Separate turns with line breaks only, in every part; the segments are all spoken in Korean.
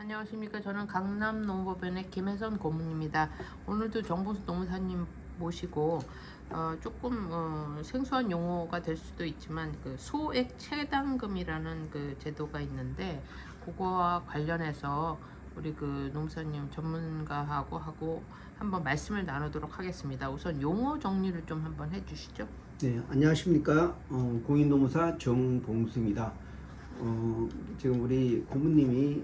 안녕하십니까. 저는 강남 농법원의 김혜선 고문입니다. 오늘도 정보수 노무사님 모시고 조금 생소한 용어가 될 수도 있지만 그 소액 채당금이라는 그 제도가 있는데 그거와 관련해서 우리 그 노무사님 전문가하고 한번 말씀을 나누도록 하겠습니다. 우선 용어 정리를 좀 한번 해주시죠.
네, 안녕하십니까. 공인노무사 정봉수입니다. 지금 우리 고모님이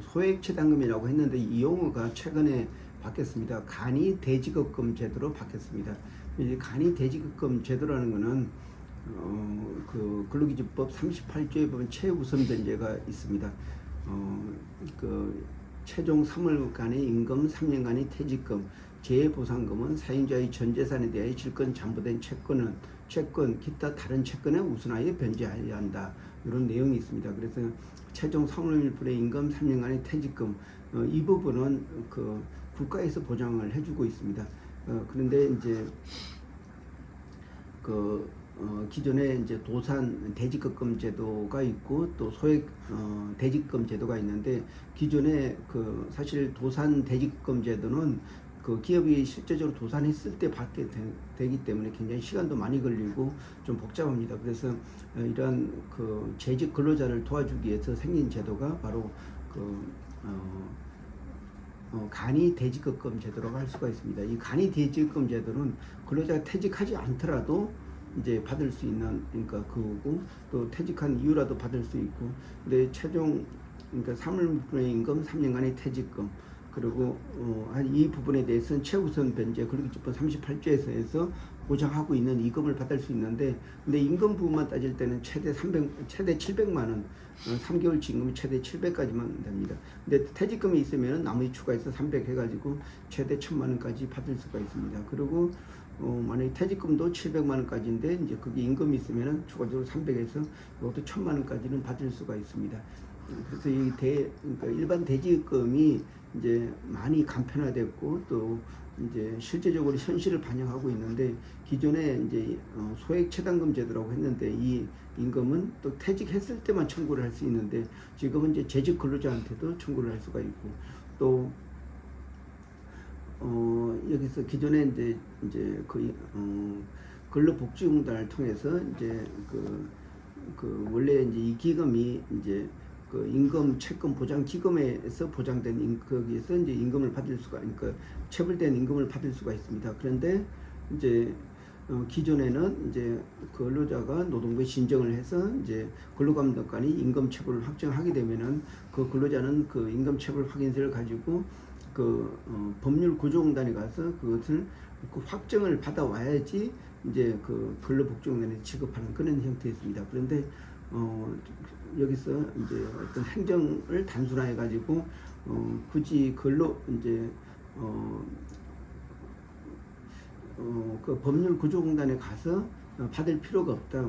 소액채당금이라고 했는데 이 용어가 최근에 바뀌었습니다. 간이대지급금 제도로 바뀌었습니다. 이 간이대지급금 제도라는 것은 그 근로기준법 38조에 보면 최우선 변제가 있습니다. 그 최종 3월간의 임금, 3년간의 퇴직금, 재해보상금은 사용자의 전 재산에 대하여 질권 잠보된 채권, 기타 다른 채권에 우선하여 변제하여야 한다. 이런 내용이 있습니다. 그래서 최종 3월분의 임금, 3년간의 퇴직금, 이 부분은 그 국가에서 보장을 해주고 있습니다. 그런데 이제 기존에 이제 도산 대지급금 제도가 있고 또 소액 대지급금 제도가 있는데, 기존에 사실 도산 대지급금 제도는 그 기업이 실제적으로 도산했을 때 받게 되기 때문에 굉장히 시간도 많이 걸리고 좀 복잡합니다. 그래서 이러한 그 재직 근로자를 도와주기 위해서 생긴 제도가 바로 간이 대지급금 제도라고 할 수가 있습니다. 이 간이 대지급금 제도는 근로자가 퇴직하지 않더라도 이제 받을 수 있는, 그러니까 그거고, 또 퇴직한 이후라도 받을 수 있고, 근데 최종 그러니까 3월분의 임금, 3년간의 퇴직금, 그리고 이 부분에 대해서는 최우선 변제 근로기준법 38조에서 해서 보장하고 있는 이금을 받을 수 있는데, 근데 임금 부분만 따질 때는 최대 700만 원, 3개월치 임금이 최대 700까지만 됩니다. 근데 퇴직금이 있으면 나머지 추가해서 300 해가지고 최대 1000만 원까지 받을 수가 있습니다. 그리고 만약에 퇴직금도 700만 원까지인데 이제 거기 임금이 있으면 추가적으로 300에서 이것도 1000만 원까지는 받을 수가 있습니다. 그래서 그러니까 일반 대지급금이 이제 많이 간편화됐고 또 이제 실제적으로 현실을 반영하고 있는데, 기존에 이제 소액 채당금 제도라고 했는데 이 임금은 또 퇴직했을 때만 청구를 할 수 있는데, 지금은 이제 재직 근로자한테도 청구를 할 수가 있고, 또 여기서 기존에 이제 근로복지공단을 통해서 이제 원래 이제 이 기금이 이제 임금 채권 보장 기금에서 보장된 거기에서 이제 임금을 받을 수가, 그러니까 체불된 임금을 받을 수가 있습니다. 그런데 이제 기존에는 이제 근로자가 노동부에 신청을 해서 이제 근로감독관이 임금 체불을 확정하게 되면은 그 근로자는 그 임금 체불 확인서를 가지고 법률 구조공단에 가서 그것을 확정을 받아와야지 이제 근로복지공단에 지급하는 그런 형태였습니다. 그런데 여기서 이제 어떤 행정을 단순화해 가지고 굳이 이제 그 법률 구조공단에 가서 받을 필요가 없다.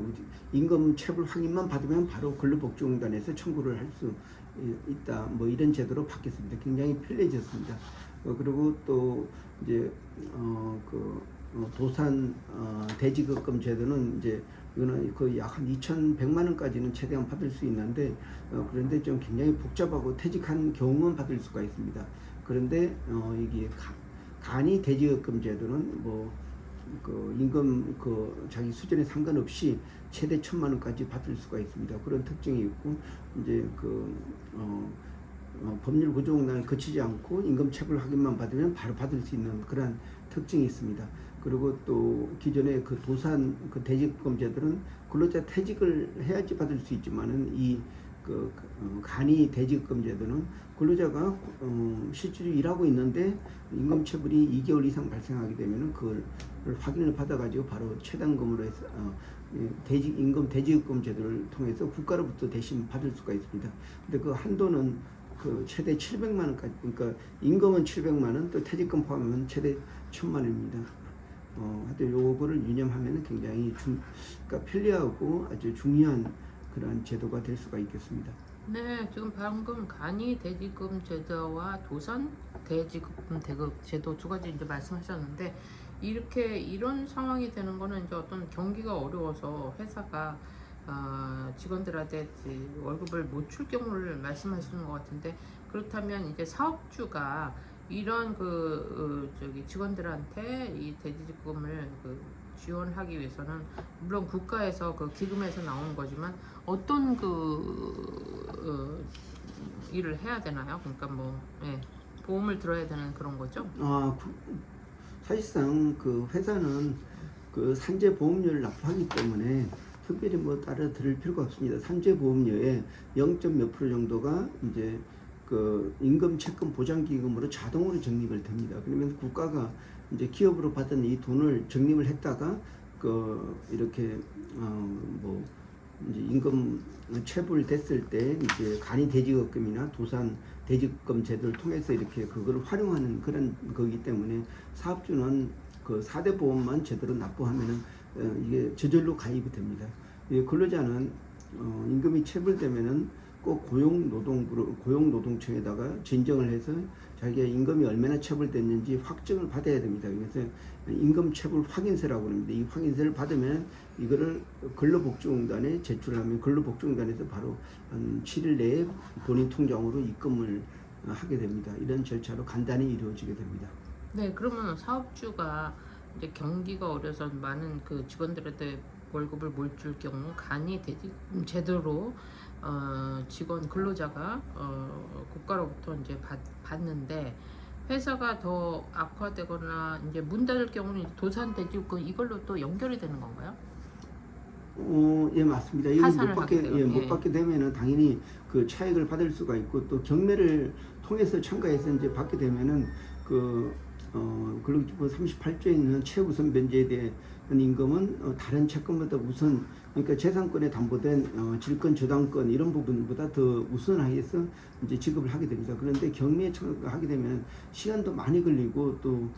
임금 체불 확인만 받으면 바로 근로복지공단에서 청구를 할 수 있다. 뭐 이런 제도로 바뀌었습니다. 굉장히 편리해졌습니다. 그리고 또 이제 도산 대지급금 제도는 이제 이거는 거의 약 한 2,100만 원까지는 최대한 받을 수 있는데, 그런데 좀 굉장히 복잡하고 퇴직한 경우만 받을 수가 있습니다. 그런데 이게 간이 대지급금 제도는 임금 자기 수준에 상관없이 최대 1,000만 원까지 받을 수가 있습니다. 그런 특징이 있고, 이제 법률 구조공단을 거치지 않고 임금 체불 확인만 받으면 바로 받을 수 있는 그런 특징이 있습니다. 그리고 또 기존의 도산 대지급금 제도는 근로자 퇴직을 해야지 받을 수 있지만은 이 간이 대지급금 제도는 근로자가 실제로 일하고 있는데 임금 체불이 2개월 이상 발생하게 되면은 그걸 확인을 받아가지고 바로 채당금으로 해서 임금 대지급금 제도를 통해서 국가로부터 대신 받을 수가 있습니다. 근데 그 한도는 최대 700만 원까지, 그러니까 임금은 700만 원, 또 퇴직금 포함하면 최대 1000만 원입니다. 하여튼 요거를 유념하면 굉장히 그러니까 편리하고 아주 중요한 그런 제도가 될 수가 있겠습니다.
네, 지금 방금 간이 대지금 제도와 도산 대지급금 대급 제도 두 가지 이제 말씀하셨는데, 이런 상황이 되는 거는 이제 어떤 경기가 어려워서 회사가 직원들한테 그 월급을 못 줄 경우를 말씀하시는 것 같은데, 그렇다면 이제 사업주가 이런 저기 직원들한테 이 대리직금을 지원하기 위해서는 물론 국가에서 그 기금에서 나오는 거지만 어떤 일을 해야 되나요? 그러니까 뭐 보험을 들어야 되는 그런 거죠?
사실상 그 회사는 그 산재 보험료를 납부하기 때문에 특별히 뭐 따로 들을 필요가 없습니다. 산재 보험료의 0. 몇 프로 정도가 이제 그 임금 채권 보장 기금으로 자동으로 적립을 됩니다. 그러면 국가가 이제 기업으로 받은 이 돈을 적립을 했다가 이렇게 뭐 이제 임금 체불됐을 때 이제 간이 대지급금이나 도산 대지급금 제도를 통해서 이렇게 그거를 활용하는 그런 거기 때문에 사업주는 그 4대 보험만 제대로 납부하면은 이게 저절로 가입이 됩니다. 근로자는 임금이 체불되면은 꼭 고용노동청에다가 진정을 해서 자기가 임금이 얼마나 체불됐는지 확정을 받아야 됩니다. 그래서 임금 체불 확인서라고 합니다. 이 확인서를 받으면 이거를 근로복지공단에 제출하면 근로복지공단에서 바로 한 7일 내에 본인 통장으로 입금을 하게 됩니다. 이런 절차로 간단히 이루어지게 됩니다.
네, 그러면 사업주가 이제 경기가 어려서 많은 그 직원들한테 월급을 못 줄 경우 간이 대지금 제도로 직원 근로자가 국가로부터 이제 받는데, 회사가 더 악화되거나 이제 문 닫을 경우는 도산 대지금 이걸로 또 연결이 되는 건가요?
예, 맞습니다. 이걸
파산을 하게 되면,
못 받게 되면은 당연히 그 차익을 받을 수가 있고, 또 경매를 통해서 참가해서 이제 받게 되면은 근로기준법 38조에 있는 최우선 변제에 대한 임금은 다른 채권보다 우선, 그러니까 재산권에 담보된 질권 저당권 이런 부분보다 더 우선하여서 이제 지급을 하게 됩니다. 그런데 경매에 참가하게 되면 시간도 많이 걸리고 또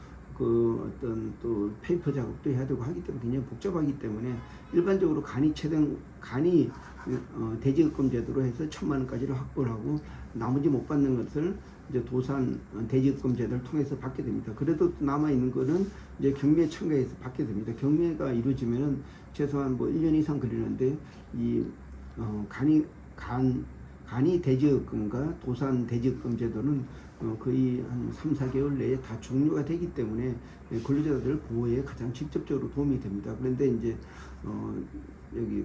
또 페이퍼 작업도 해야 되고 하기 때문에 굉장히 복잡하기 때문에 일반적으로 간이 대지급금 제도로 해서 1,000만 원까지를 확보를 하고, 나머지 못 받는 것을 이제 도산 대지급금 제도를 통해서 받게 됩니다. 그래도 남아 있는 거는 이제 경매에 참가해서 받게 됩니다. 경매가 이루어지면은 최소한 뭐 1년 이상 걸리는데, 이 간이 대지급금과 도산 대지급금 제도는 거의 한 3, 4개월 내에 다 종료가 되기 때문에 근로자들 보호에 가장 직접적으로 도움이 됩니다. 그런데 이제 여기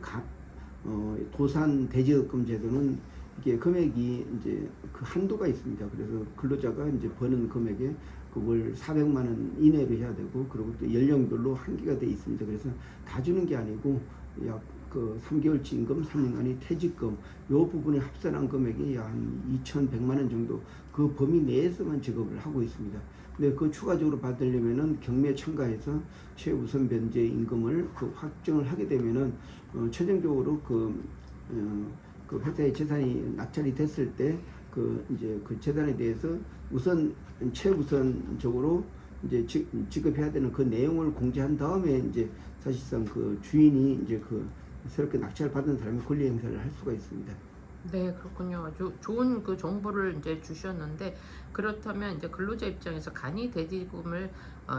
도산 대지급금 제도는 이게 금액이 이제 그 한도가 있습니다. 그래서 근로자가 이제 버는 금액에 그걸 400만 원 이내로 해야 되고, 그리고 또 연령별로 한계가 돼 있습니다. 그래서 다 주는 게 아니고 약 3개월치 임금, 3년간의 퇴직금, 요 부분에 합산한 금액이 약 한 2,100만 원 정도 그 범위 내에서만 지급을 하고 있습니다. 근데 그 추가적으로 받으려면은 경매에 참가해서 최우선 변제 임금을 확정을 하게 되면은 최종적으로 그 회사의 재산이 낙찰이 됐을 때 이제 그 재산에 대해서 최우선적으로 이제 지급해야 되는 그 내용을 공지한 다음에 이제 사실상 그 주인이 이제 새롭게 낙찰을 받은 사람이 권리 행사를 할 수가 있습니다.
네, 그렇군요. 좋은 그 정보를 이제 주셨는데, 그렇다면 이제 근로자 입장에서 간이 대지급금을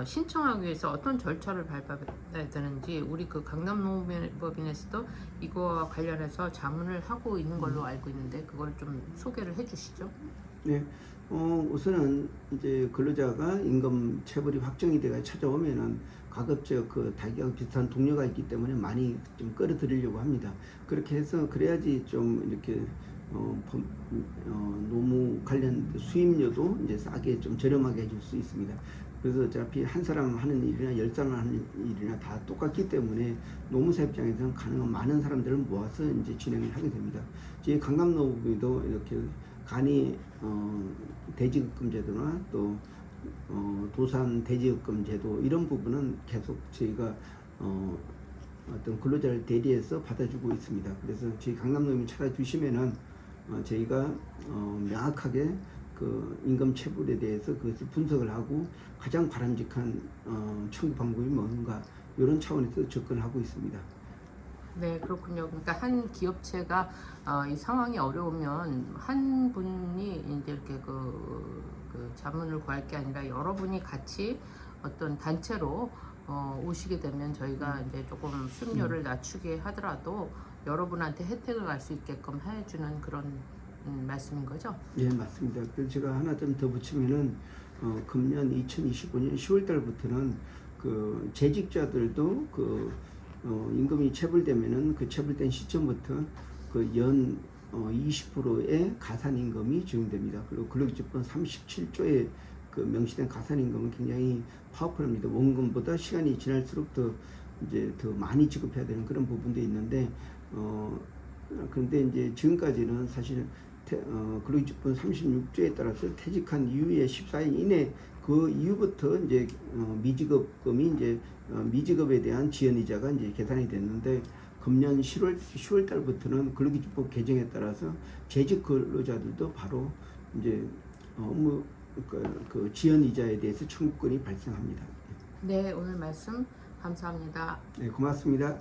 신청하기 위해서 어떤 절차를 밟아야 되는지, 우리 그 강남노무법인에서도 이거와 관련해서 자문을 하고 있는 걸로 알고 있는데, 그걸 좀 소개를 해주시죠.
네, 우선은 이제 근로자가 임금 체불이 확정이 돼가 찾아오면은 가급적 자기하고 비슷한 동료가 있기 때문에 많이 좀 끌어들이려고 합니다. 그렇게 해서 그래야지 좀 이렇게 노무 관련 수임료도 이제 싸게 좀 저렴하게 해줄 수 있습니다. 그래서 어차피 한 사람 하는 일이나 10사람 하는 일이나 다 똑같기 때문에 노무사 입장에서는 가능한 많은 사람들을 모아서 이제 진행을 하게 됩니다. 저희 강남노무도 이렇게 간이 대지급금 제도나 또 도산 대지급금 제도 이런 부분은 계속 저희가 어떤 근로자를 대리해서 받아주고 있습니다. 그래서 저희 강남노무에 찾아주시면은 저희가 명확하게 그 임금 체불에 대해서 그것을 분석을 하고 가장 바람직한 청구 방법이 뭔가 이런 차원에서 접근하고 있습니다.
네, 그렇군요. 그러니까 한 기업체가 이 상황이 어려우면 한 분이 이제 이렇게 그 자문을 구할 게 아니라 여러분이 같이 어떤 단체로 오시게 되면 저희가 이제 조금 수임료를 낮추게 하더라도 여러분한테 혜택을 갈 수 있게끔 해주는 그런 말씀인 거죠?
예, 맞습니다. 그래서 제가 하나 좀 더 붙이면은 금년 2025년 10월 달부터는 그 재직자들도 그 임금이 체불되면은 그 체불된 시점부터 그 연 20%의 가산임금이 적용됩니다. 그리고 근로기준법 37조에 그 명시된 가산임금은 굉장히 파워풀합니다. 원금보다 시간이 지날수록 더 이제 더 많이 지급해야 되는 그런 부분도 있는데 그런데 이제 지금까지는 사실 근로기준법 36조에 따라서 퇴직한 이후에 14일 이내 그 이후부터 이제 미지급금이 이제 미지급에 대한 지연이자가 이제 계산이 됐는데 금년 10월 달부터는 근로기준법 개정에 따라서 재직 근로자들도 바로 이제 업무 그 지연이자에 대해서 청구권이 발생합니다.
네, 오늘 말씀 감사합니다.
네, 고맙습니다.